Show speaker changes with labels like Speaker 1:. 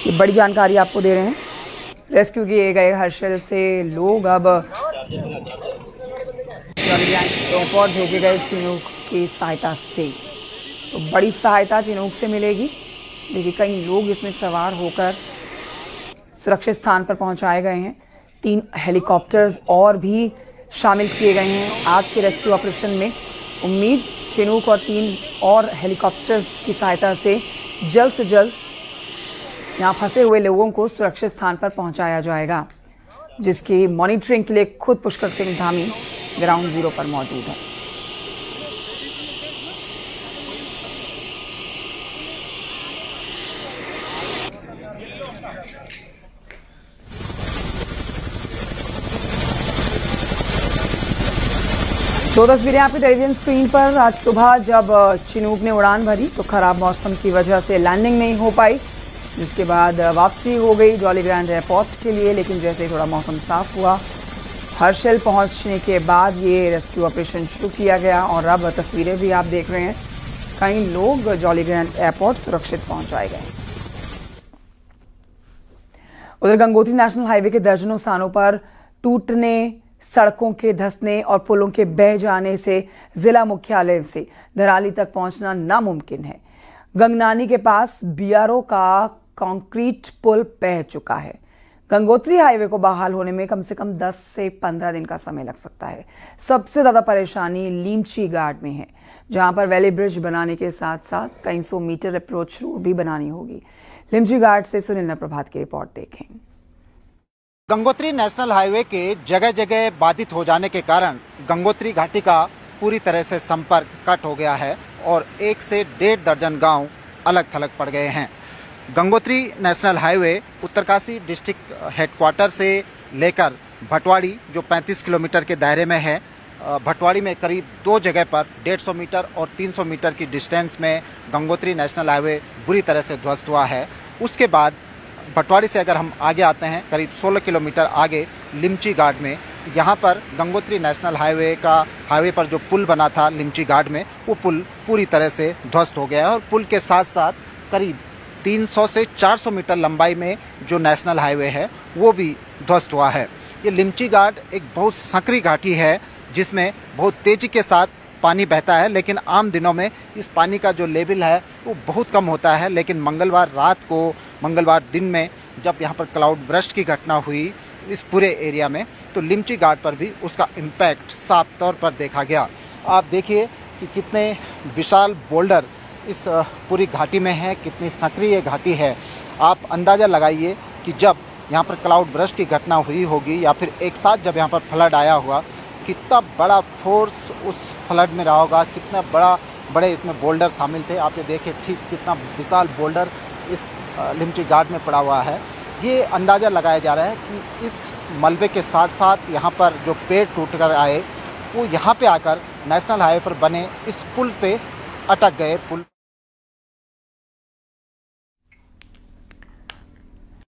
Speaker 1: ये बड़ी जानकारी आपको दे रहे हैं। रेस्क्यू किए गए हर्षल से लोग अब एयरपोर्ट भेजे गए चिनूक की सहायता से। तो बड़ी सहायता चिनूक से मिलेगी। देखिए कई लोग इसमें सवार होकर सुरक्षित स्थान पर पहुंचाए गए हैं। 3 हेलीकॉप्टर्स और भी शामिल किए गए हैं आज के रेस्क्यू ऑपरेशन में। उम्मीद चिनूक और 3 और हेलीकॉप्टर्स की सहायता से जल्द यहाँ फंसे हुए लोगों को सुरक्षित स्थान पर पहुंचाया जाएगा, जिसकी मॉनिटरिंग के लिए खुद पुष्कर सिंह धामी ग्राउंड जीरो पर मौजूद है। दो तस्वीरें आपकी टेलीविजन स्क्रीन पर। आज सुबह जब चिनूक ने उड़ान भरी तो खराब मौसम की वजह से लैंडिंग नहीं हो पाई, जिसके बाद वापसी हो गई जॉली ग्रांट एयरपोर्ट के लिए। लेकिन जैसे ही थोड़ा मौसम साफ हुआ, हर्षल पहुंचने के बाद ये रेस्क्यू ऑपरेशन शुरू किया गया। और अब तस्वीरें भी आप देख रहे हैं, कई लोग जॉली ग्रांट एयरपोर्ट सुरक्षित पहुंचाए गए। उधर गंगोत्री नेशनल हाईवे के दर्जनों स्थानों पर टूटने, सड़कों के धंसने और पुलों के बह जाने से जिला मुख्यालय से धराली तक पहुंचना नामुमकिन है। गंगनानी के पास बीआरओ का कंक्रीट पुल बह चुका है। गंगोत्री हाईवे को बहाल होने में कम से कम 10 से 15 दिन का समय लग सकता है। सबसे ज्यादा परेशानी लीमची घाट में है, जहां पर वैली ब्रिज बनाने के साथ साथ कई 100 मीटर अप्रोच रोड भी बनानी होगी। लीमची घाट से सुनील प्रभात की रिपोर्ट देखें।
Speaker 2: गंगोत्री नेशनल हाईवे के जगह जगह बाधित हो जाने के कारण गंगोत्री घाटी का पूरी तरह से संपर्क कट हो गया है और 1 से 1.5 दर्जन गांव अलग थलग पड़ गए हैं। Gangotri national highway Uttarkashi district headquarter से लेकर भटवाड़ी जो 35 किलोमीटर के दायरे में है, भटवाड़ी में करीब 2 जगह पर 150 मीटर और 300 मीटर की डिस्टेंस में गंगोत्री नेशनल हाईवे बुरी तरह से ध्वस्त हुआ है। उसके बाद भटवाड़ी से अगर हम आगे आते हैं, करीब 16 किलोमीटर आगे लीमची घाट में, यहाँ पर गंगोत्री नेशनल हाईवे पर जो पुल बना था लीमची घाट में, वो पुल पूरी तरह से ध्वस्त हो गया है। और पुल के साथ साथ करीब 300 से 400 मीटर लंबाई में जो नेशनल हाईवे है वो भी ध्वस्त हुआ है। ये लीमची घाट एक बहुत संकरी घाटी है जिसमें बहुत तेजी के साथ पानी बहता है, लेकिन आम दिनों में इस पानी का जो लेवल है वो बहुत कम होता है। लेकिन मंगलवार दिन में जब यहाँ पर क्लाउड बर्स्ट की घटना हुई इस पूरे एरिया में, तो लीमची घाट पर भी उसका इम्पैक्ट साफ तौर पर देखा गया। आप देखिए कि कितने विशाल बोल्डर इस पूरी घाटी में है, कितनी सक्रिय घाटी है। आप अंदाज़ा लगाइए कि जब यहाँ पर क्लाउड बर्स्ट की घटना हुई होगी या फिर एक साथ जब यहाँ पर फ्लड आया होगा, कितना बड़ा फोर्स उस फ्लड में रहा होगा, कितना बड़े इसमें बोल्डर शामिल थे। आप ये देखिए ठीक कितना विशाल बोल्डर इस लीमची घाट में पड़ा हुआ है। ये अंदाज़ा लगाया जा रहा है कि इस मलबे के साथ साथ यहाँ पर जो पेड़ टूट कर आए वो यहाँ पे आकर नेशनल हाईवे पर बने इस पुल पे अटक गए। पुल